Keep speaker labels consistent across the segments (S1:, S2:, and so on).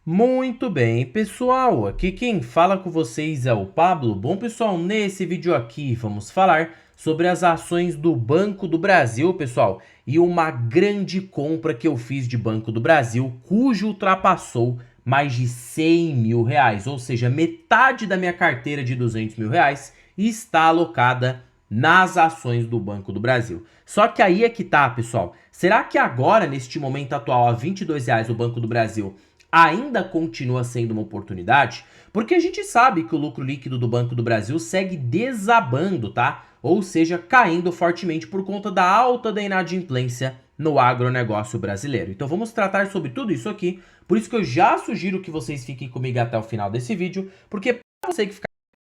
S1: Muito bem, pessoal, aqui quem fala com vocês é o Pablo. Bom, pessoal, nesse vídeo aqui vamos falar sobre as ações do Banco do Brasil, pessoal, e uma grande compra que eu fiz de Banco do Brasil, cujo ultrapassou mais de 100 mil reais, ou seja, metade da minha carteira de 200 mil reais está alocada nas ações do Banco do Brasil. Só que aí é que tá, pessoal, será que agora, neste momento atual, a R$ 22 o Banco do Brasil ainda continua sendo uma oportunidade, porque a gente sabe que o lucro líquido do Banco do Brasil segue desabando, tá? Ou seja, caindo fortemente por conta da alta da inadimplência no agronegócio brasileiro. Então vamos tratar sobre tudo isso aqui, por isso que eu já sugiro que vocês fiquem comigo até o final desse vídeo, porque para você que ficar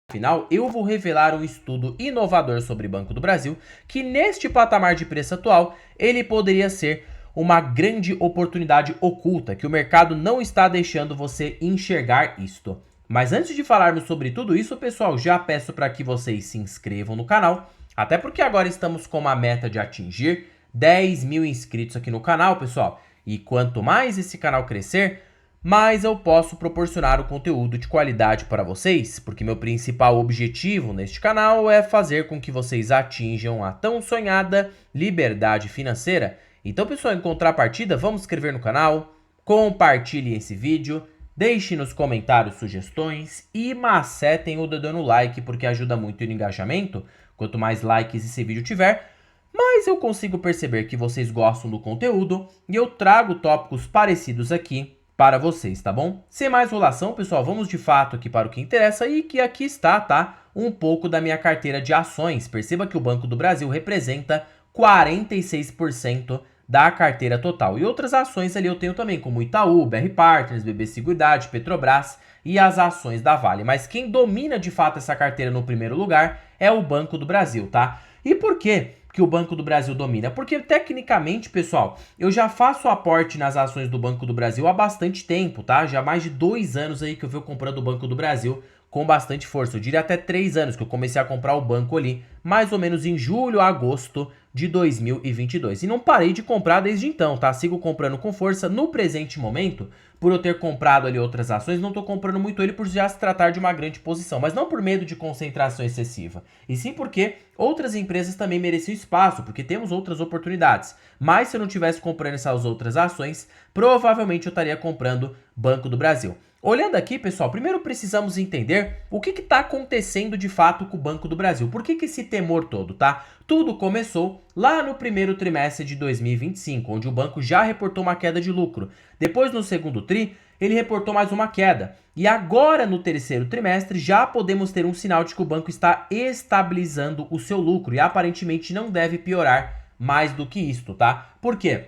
S1: no final, eu vou revelar um estudo inovador sobre Banco do Brasil, que neste patamar de preço atual, ele poderia ser uma grande oportunidade oculta, que o mercado não está deixando você enxergar isto. Mas antes de falarmos sobre tudo isso, pessoal, já peço para que vocês se inscrevam no canal, até porque agora estamos com uma meta de atingir 10 mil inscritos aqui no canal, pessoal. E quanto mais esse canal crescer, mais eu posso proporcionar o conteúdo de qualidade para vocês, porque meu principal objetivo neste canal é fazer com que vocês atinjam a tão sonhada liberdade financeira. Então, pessoal, em contrapartida, vamos se inscrever no canal, compartilhem esse vídeo, deixem nos comentários sugestões e macetem o dedo no like, porque ajuda muito no engajamento. Quanto mais likes esse vídeo tiver, mais eu consigo perceber que vocês gostam do conteúdo e eu trago tópicos parecidos aqui para vocês, tá bom? Sem mais enrolação, pessoal, vamos de fato aqui para o que interessa e que aqui está, tá? Um pouco da minha carteira de ações. Perceba que o Banco do Brasil representa 46% da carteira total. E outras ações ali eu tenho também, como Itaú, BR Partners, BB Seguridade, Petrobras e as ações da Vale. Mas quem domina de fato essa carteira no primeiro lugar é o Banco do Brasil, tá? E por quê que o Banco do Brasil domina? Porque tecnicamente, pessoal, eu já faço aporte nas ações do Banco do Brasil há bastante tempo, tá? Já há mais de 2 anos aí que eu venho comprando o Banco do Brasil com bastante força. Eu diria até 3 anos que eu comecei a comprar o banco ali, mais ou menos em julho, agosto de 2022. E não parei de comprar desde então, tá? Sigo comprando com força. No presente momento, por eu ter comprado ali outras ações, não tô comprando muito ele por já se tratar de uma grande posição, mas não por medo de concentração excessiva, e sim porque outras empresas também mereciam espaço, porque temos outras oportunidades. Mas se eu não tivesse comprando essas outras ações, provavelmente eu estaria comprando Banco do Brasil. Olhando aqui, pessoal, primeiro precisamos entender o que está acontecendo de fato com o Banco do Brasil. Por que esse temor todo, tá? Tudo começou lá no primeiro trimestre de 2025, onde o banco já reportou uma queda de lucro. Depois, no segundo tri, ele reportou mais uma queda. E agora, no terceiro trimestre, já podemos ter um sinal de que o banco está estabilizando o seu lucro e aparentemente não deve piorar mais do que isto, tá? Por quê?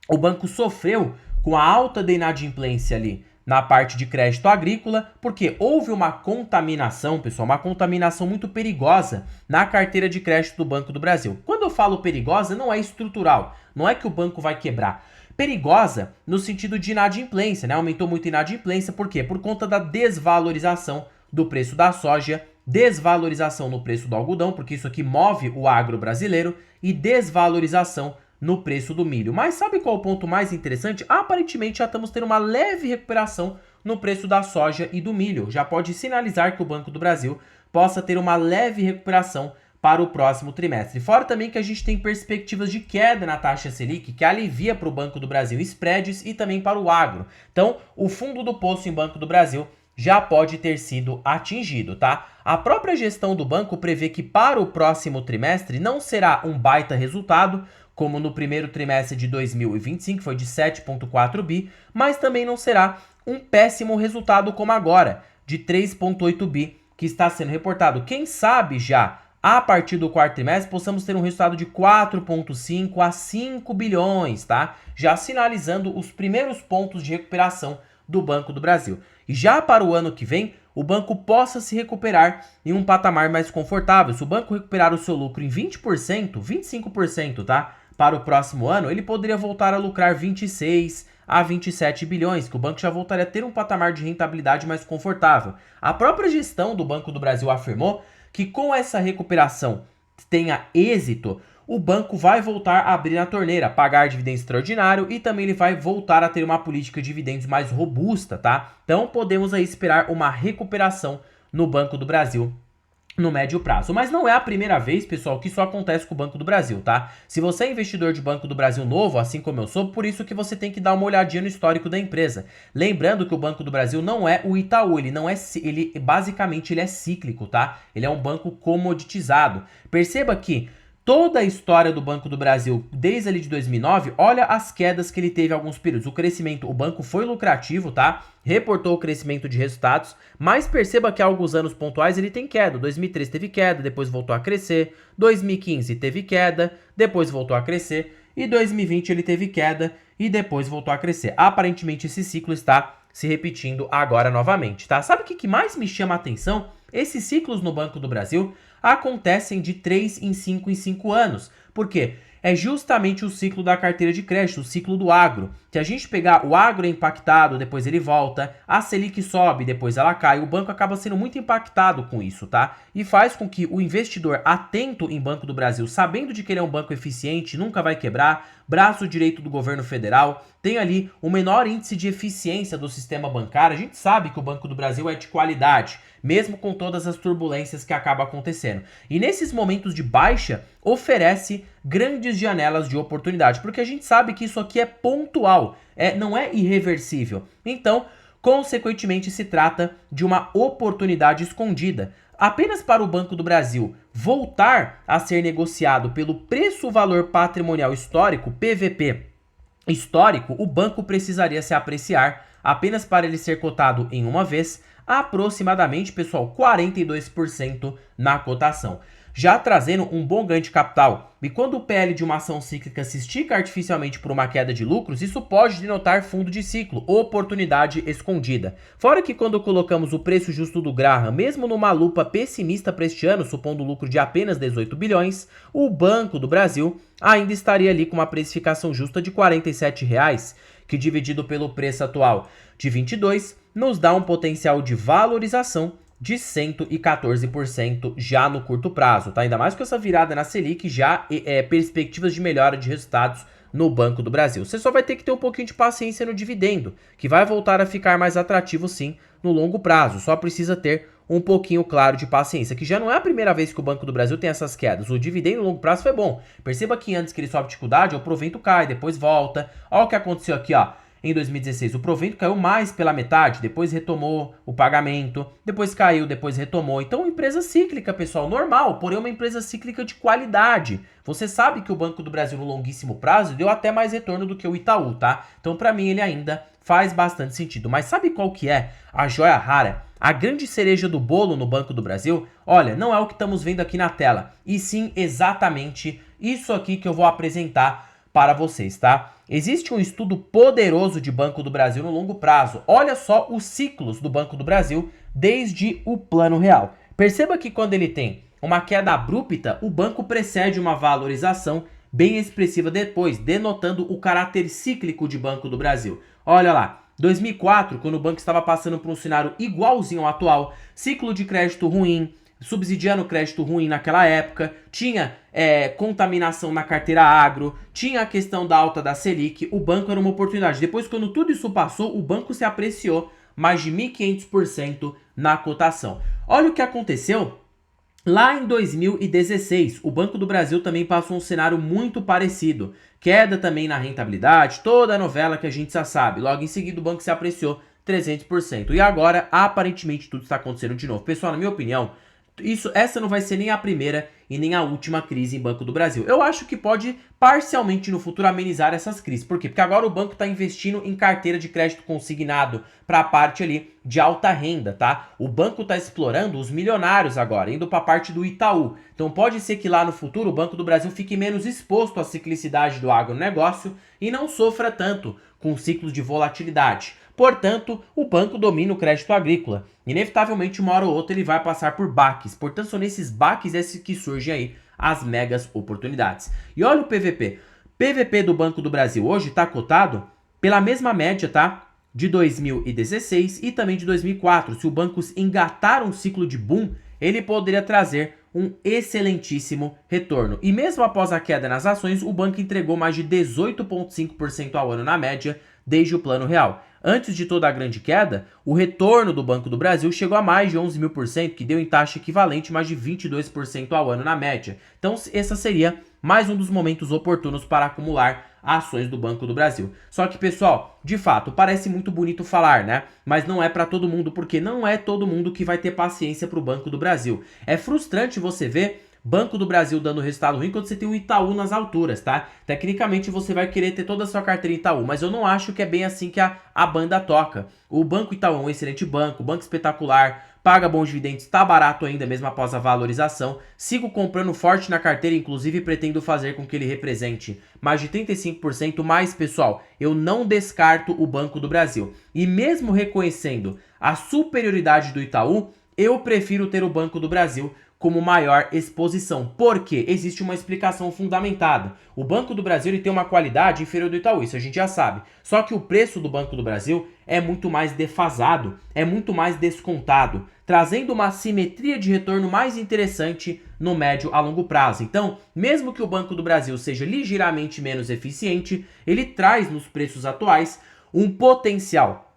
S1: O banco sofreu com a alta da inadimplência ali na parte de crédito agrícola, porque houve uma contaminação, pessoal, uma contaminação muito perigosa na carteira de crédito do Banco do Brasil. Quando eu falo perigosa, não é estrutural, não é que o banco vai quebrar. Perigosa no sentido de inadimplência, né? Aumentou muito a inadimplência, por quê? Por conta da desvalorização do preço da soja, desvalorização no preço do algodão, porque isso aqui move o agro brasileiro, e desvalorização no preço do milho. Mas sabe qual é o ponto mais interessante? Aparentemente já estamos tendo uma leve recuperação no preço da soja e do milho. Já pode sinalizar que o Banco do Brasil possa ter uma leve recuperação para o próximo trimestre. Fora também que a gente tem perspectivas de queda na taxa Selic, que alivia para o Banco do Brasil spreads e também para o agro. Então, o fundo do poço em Banco do Brasil já pode ter sido atingido, tá? A própria gestão do banco prevê que para o próximo trimestre não será um baita resultado, como no primeiro trimestre de 2025, que foi de 7,4 bi, mas também não será um péssimo resultado como agora, de 3,8 bi, que está sendo reportado. Quem sabe já, a partir do quarto trimestre, possamos ter um resultado de 4,5 a 5 bilhões, tá? Já sinalizando os primeiros pontos de recuperação do Banco do Brasil. E já para o ano que vem, o banco possa se recuperar em um patamar mais confortável. Se o banco recuperar o seu lucro em 20%, 25%, tá? Para o próximo ano, ele poderia voltar a lucrar 26 a 27 bilhões, que o banco já voltaria a ter um patamar de rentabilidade mais confortável. A própria gestão do Banco do Brasil afirmou que com essa recuperação tenha êxito, o banco vai voltar a abrir a torneira, pagar dividendo extraordinário e também ele vai voltar a ter uma política de dividendos mais robusta, tá? Então podemos aí esperar uma recuperação no Banco do Brasil no médio prazo. Mas não é a primeira vez, pessoal, que isso acontece com o Banco do Brasil, tá? Se você é investidor de Banco do Brasil novo, assim como eu sou, por isso que você tem que dar uma olhadinha no histórico da empresa. Lembrando que o Banco do Brasil não é o Itaú, basicamente ele é cíclico, tá? Ele é um banco comoditizado. Perceba que toda a história do Banco do Brasil, desde ali de 2009, olha as quedas que ele teve em alguns períodos. O crescimento, o banco foi lucrativo, tá? Reportou o crescimento de resultados, mas perceba que há alguns anos pontuais ele tem queda. 2013 teve queda, depois voltou a crescer. 2015 teve queda, depois voltou a crescer. E 2020 ele teve queda e depois voltou a crescer. Aparentemente esse ciclo está se repetindo agora novamente, tá? Sabe o que mais me chama a atenção? Esses ciclos no Banco do Brasil acontecem de 3 em 5 anos. Por quê? É justamente o ciclo da carteira de crédito, o ciclo do agro. Se a gente pegar o agro é impactado, depois ele volta, a Selic sobe, depois ela cai, o banco acaba sendo muito impactado com isso, tá? E faz com que o investidor atento em Banco do Brasil, sabendo de que ele é um banco eficiente, nunca vai quebrar, braço direito do governo federal, tem ali o menor índice de eficiência do sistema bancário. A gente sabe que o Banco do Brasil é de qualidade, mesmo com todas as turbulências que acabam acontecendo. E nesses momentos de baixa, oferece grandes janelas de oportunidade, porque a gente sabe que isso aqui é pontual, não é irreversível. Então, consequentemente, se trata de uma oportunidade escondida. Apenas para o Banco do Brasil voltar a ser negociado pelo preço-valor patrimonial histórico, PVP histórico, o banco precisaria se apreciar apenas para ele ser cotado em uma vez, aproximadamente, pessoal, 42% na cotação, já trazendo um bom ganho de capital. E quando o PL de uma ação cíclica se estica artificialmente por uma queda de lucros, isso pode denotar fundo de ciclo, oportunidade escondida. Fora que quando colocamos o preço justo do Graham, mesmo numa lupa pessimista para este ano, supondo lucro de apenas 18 bilhões, o Banco do Brasil ainda estaria ali com uma precificação justa de R$ 47,00, que dividido pelo preço atual de 22, nos dá um potencial de valorização de 114% já no curto prazo, tá? Ainda mais com essa virada na Selic, já perspectivas de melhora de resultados no Banco do Brasil. Você só vai ter que ter um pouquinho de paciência no dividendo, que vai voltar a ficar mais atrativo sim no longo prazo, só precisa ter um pouquinho, claro, de paciência, que já não é a primeira vez que o Banco do Brasil tem essas quedas. O dividendo no longo prazo foi bom. Perceba que antes que ele sobe dificuldade, o provento cai, depois volta. Olha o que aconteceu aqui, ó. Em 2016, o provento caiu mais pela metade, depois retomou o pagamento, depois caiu, depois retomou. Então, empresa cíclica, pessoal, normal, porém uma empresa cíclica de qualidade. Você sabe que o Banco do Brasil no longuíssimo prazo deu até mais retorno do que o Itaú, tá? Então, para mim, ele ainda faz bastante sentido. Mas sabe qual que é a joia rara? A grande cereja do bolo no Banco do Brasil? Olha, não é o que estamos vendo aqui na tela, e sim exatamente isso aqui que eu vou apresentar para vocês, tá? Existe um estudo poderoso de Banco do Brasil no longo prazo. Olha só os ciclos do Banco do Brasil desde o Plano Real. Perceba que quando ele tem uma queda abrupta, o banco precede uma valorização bem expressiva depois, denotando o caráter cíclico de Banco do Brasil. Olha lá, 2004, quando o banco estava passando por um cenário igualzinho ao atual, ciclo de crédito ruim, subsidiando crédito ruim naquela época, tinha contaminação na carteira agro, tinha a questão da alta da Selic, o banco era uma oportunidade. Depois, quando tudo isso passou, o banco se apreciou mais de 1.500% na cotação. Olha o que aconteceu lá em 2016, o Banco do Brasil também passou um cenário muito parecido. Queda também na rentabilidade, toda a novela que a gente já sabe. Logo em seguida, o banco se apreciou 300%. E agora, aparentemente, tudo está acontecendo de novo. Pessoal, na minha opinião, essa não vai ser nem a primeira e nem a última crise em Banco do Brasil. Eu acho que pode parcialmente no futuro amenizar essas crises. Por quê? Porque agora o banco está investindo em carteira de crédito consignado para a parte ali de alta renda, tá? O banco está explorando os milionários agora, indo para a parte do Itaú. Então pode ser que lá no futuro o Banco do Brasil fique menos exposto à ciclicidade do agronegócio e não sofra tanto com ciclos de volatilidade. Portanto, o banco domina o crédito agrícola. Inevitavelmente, uma hora ou outra, ele vai passar por baques. Portanto, são nesses baques que surgem aí as megas oportunidades. E olha o PVP. PVP do Banco do Brasil hoje está cotado pela mesma média, tá? De 2016 e também de 2004. Se o banco engatar um ciclo de boom, ele poderia trazer um excelentíssimo retorno. E mesmo após a queda nas ações, o banco entregou mais de 18,5% ao ano na média desde o Plano Real. Antes de toda a grande queda, o retorno do Banco do Brasil chegou a mais de 11.000%, que deu em taxa equivalente mais de 22% ao ano na média. Então, essa seria mais um dos momentos oportunos para acumular ações do Banco do Brasil. Só que, pessoal, de fato, parece muito bonito falar, né? Mas não é para todo mundo, porque não é todo mundo que vai ter paciência para o Banco do Brasil. É frustrante você ver Banco do Brasil dando resultado ruim quando você tem o Itaú nas alturas, tá? Tecnicamente você vai querer ter toda a sua carteira em Itaú, mas eu não acho que é bem assim que a banda toca. O Banco Itaú é um excelente banco espetacular, paga bons dividendos, tá barato ainda mesmo após a valorização. Sigo comprando forte na carteira, inclusive pretendo fazer com que ele represente mais de 35%, mas pessoal, eu não descarto o Banco do Brasil. E mesmo reconhecendo a superioridade do Itaú, eu prefiro ter o Banco do Brasil como maior exposição, porque existe uma explicação fundamentada. O Banco do Brasil ele tem uma qualidade inferior do Itaú, isso a gente já sabe. Só que o preço do Banco do Brasil é muito mais defasado, é muito mais descontado, trazendo uma simetria de retorno mais interessante no médio a longo prazo. Então, mesmo que o Banco do Brasil seja ligeiramente menos eficiente, ele traz nos preços atuais um potencial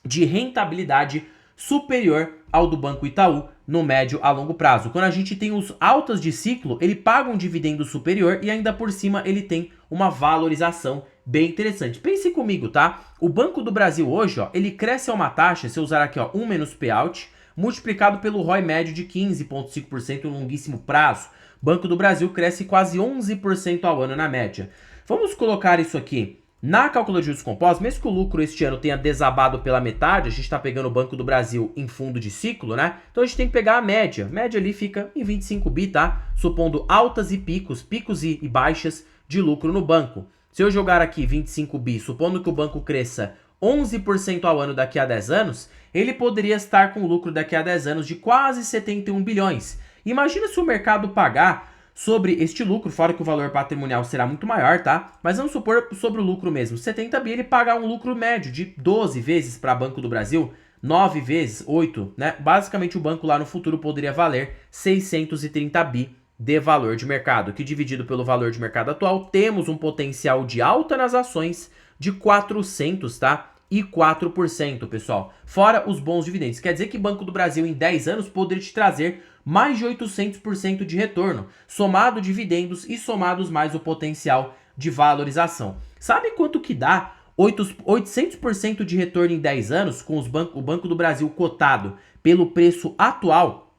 S1: de rentabilidade superior ao do Banco Itaú no médio a longo prazo. Quando a gente tem os altas de ciclo, ele paga um dividendo superior e ainda por cima ele tem uma valorização bem interessante. Pense comigo, tá? O Banco do Brasil hoje, ó, ele cresce a uma taxa, se eu usar aqui, ó, 1 menos payout, multiplicado pelo ROI médio de 15,5% no longuíssimo prazo. Banco do Brasil cresce quase 11% ao ano na média. Vamos colocar isso aqui na calculadora de juros compostos, mesmo que o lucro este ano tenha desabado pela metade, a gente está pegando o Banco do Brasil em fundo de ciclo, né? Então a gente tem que pegar a média. A média ali fica em 25 bi, tá? Supondo altas e picos e baixas de lucro no banco. Se eu jogar aqui 25 bi, supondo que o banco cresça 11% ao ano daqui a 10 anos, ele poderia estar com lucro daqui a 10 anos de quase 71 bilhões. Imagina se o mercado pagar sobre este lucro, fora que o valor patrimonial será muito maior, tá? Mas vamos supor sobre o lucro mesmo. 70 bi ele pagar um lucro médio de 12 vezes para Banco do Brasil, 9 vezes, 8, né? Basicamente o banco lá no futuro poderia valer 630 bi de valor de mercado, que dividido pelo valor de mercado atual, temos um potencial de alta nas ações de 400, tá? E 4%, pessoal. Fora os bons dividendos. Quer dizer que Banco do Brasil em 10 anos poderia te trazer mais de 800% de retorno, somado dividendos e somados mais o potencial de valorização. Sabe quanto que dá 800% de retorno em 10 anos com o Banco do Brasil cotado pelo preço atual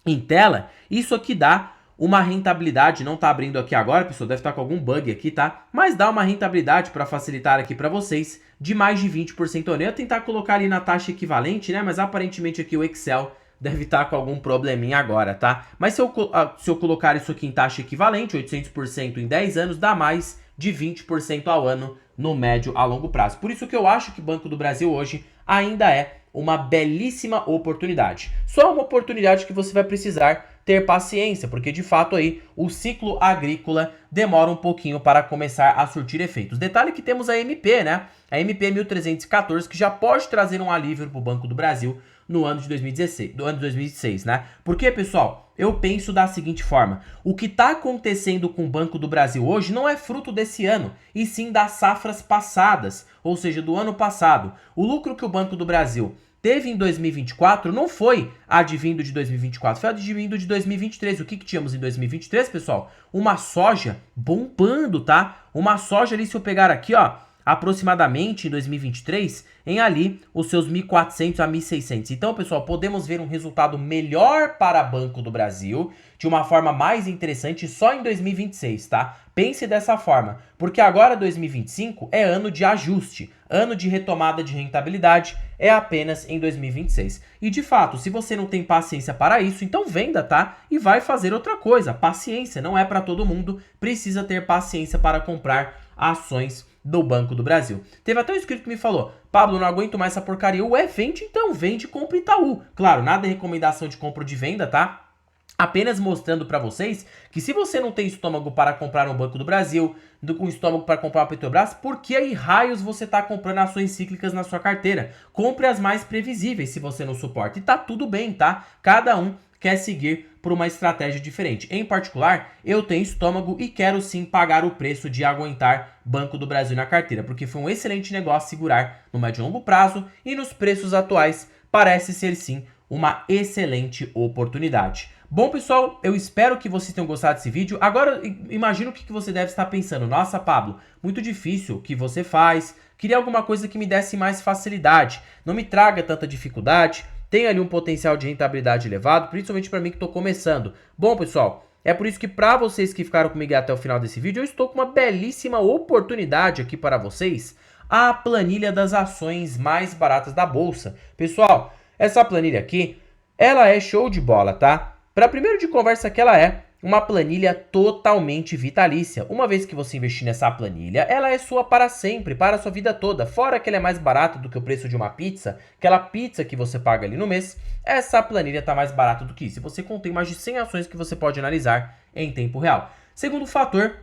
S1: em tela? Isso aqui dá uma rentabilidade, não tá abrindo aqui agora, pessoal, deve estar com algum bug aqui, tá? Mas dá uma rentabilidade para facilitar aqui para vocês de mais de 20% ao ano. Eu ia tentar colocar ali na taxa equivalente, né? Mas aparentemente aqui o Excel deve estar com algum probleminha agora, tá? Mas se eu colocar isso aqui em taxa equivalente, 800% em 10 anos, dá mais de 20% ao ano no médio a longo prazo. Por isso que eu acho que o Banco do Brasil hoje ainda é uma belíssima oportunidade. Só uma oportunidade que você vai precisar ter paciência, porque de fato aí o ciclo agrícola demora um pouquinho para começar a surtir efeitos. Detalhe que temos a MP, né? A MP 1314, que já pode trazer um alívio para o Banco do Brasil no ano de 2016, né? Porque, pessoal, eu penso da seguinte forma: o que está acontecendo com o Banco do Brasil hoje não é fruto desse ano, e sim das safras passadas, ou seja, do ano passado. O lucro que o Banco do Brasil teve em 2024 não foi advindo de 2024, foi advindo de 2023. O que tínhamos em 2023, pessoal? Uma soja bombando, tá? Uma soja ali, se eu pegar aqui, ó, aproximadamente em 2023, em ali os seus 1.400 a 1.600. Então, pessoal, podemos ver um resultado melhor para Banco do Brasil, de uma forma mais interessante só em 2026, tá? Pense dessa forma, porque agora 2025 é ano de ajuste, ano de retomada de rentabilidade é apenas em 2026. E de fato, se você não tem paciência para isso, então venda, tá? E vai fazer outra coisa. Paciência não é para todo mundo, precisa ter paciência para comprar ações do Banco do Brasil. Teve até um inscrito que me falou: Pablo, não aguento mais essa porcaria. Ué, vende então, vende e compra Itaú. Claro, nada de recomendação de compra ou de venda, tá? Apenas mostrando para vocês que se você não tem estômago para comprar um Banco do Brasil, com estômago para comprar uma Petrobras, por que aí raios você está comprando ações cíclicas na sua carteira? Compre as mais previsíveis se você não suporta. E tá tudo bem, tá? Cada um quer seguir por uma estratégia diferente. Em particular, eu tenho estômago e quero sim pagar o preço de aguentar Banco do Brasil na carteira, porque foi um excelente negócio segurar no médio e longo prazo e nos preços atuais parece ser sim uma excelente oportunidade. Bom, pessoal, eu espero que vocês tenham gostado desse vídeo. Agora, imagino o que você deve estar pensando. Nossa, Pablo, muito difícil o que você faz. Queria alguma coisa que me desse mais facilidade. Não me traga tanta dificuldade. Tem ali um potencial de rentabilidade elevado, principalmente para mim que estou começando. Bom, pessoal, é por isso que para vocês que ficaram comigo até o final desse vídeo, eu estou com uma belíssima oportunidade aqui para vocês. A planilha das ações mais baratas da Bolsa. Pessoal, essa planilha aqui, ela é show de bola, tá? Para primeiro de conversa que ela é uma planilha totalmente vitalícia. Uma vez que você investir nessa planilha, ela é sua para sempre, para a sua vida toda. Fora que ela é mais barata do que o preço de uma pizza, aquela pizza que você paga ali no mês, essa planilha está mais barata do que isso. Você contém mais de 100 ações que você pode analisar em tempo real. Segundo fator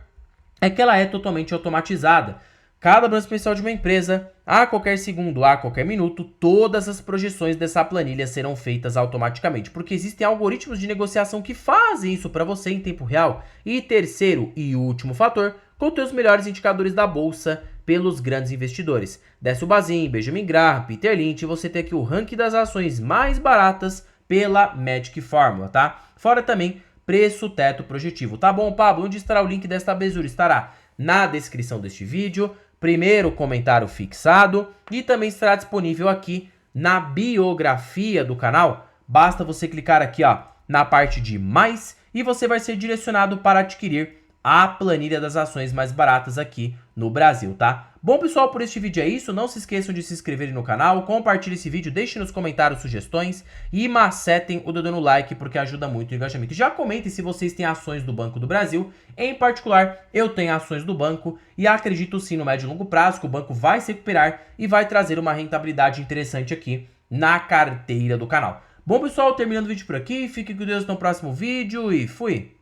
S1: é que ela é totalmente automatizada. Cada balanço mensal de uma empresa, a qualquer segundo, a qualquer minuto, todas as projeções dessa planilha serão feitas automaticamente, porque existem algoritmos de negociação que fazem isso para você em tempo real. E terceiro e último fator, contém os melhores indicadores da bolsa pelos grandes investidores. Décio Bazin, Benjamin Graham, Peter Lynch, você tem aqui o ranking das ações mais baratas pela Magic Formula, tá? Fora também preço teto projetivo. Tá bom, Pablo, onde estará o link desta besura? Estará na descrição deste vídeo, primeiro comentário fixado e também estará disponível aqui na biografia do canal. Basta você clicar aqui, ó, na parte de mais e você vai ser direcionado para adquirir a planilha das ações mais baratas aqui no Brasil, tá? Bom, pessoal, por este vídeo é isso. Não se esqueçam de se inscreverem no canal, compartilhem esse vídeo, deixem nos comentários sugestões e macetem o dedo no like porque ajuda muito o engajamento. Já comentem se vocês têm ações do Banco do Brasil. Em particular, eu tenho ações do banco e acredito sim no médio e longo prazo que o banco vai se recuperar e vai trazer uma rentabilidade interessante aqui na carteira do canal. Bom, pessoal, terminando o vídeo por aqui. Fiquem com Deus no próximo vídeo e fui!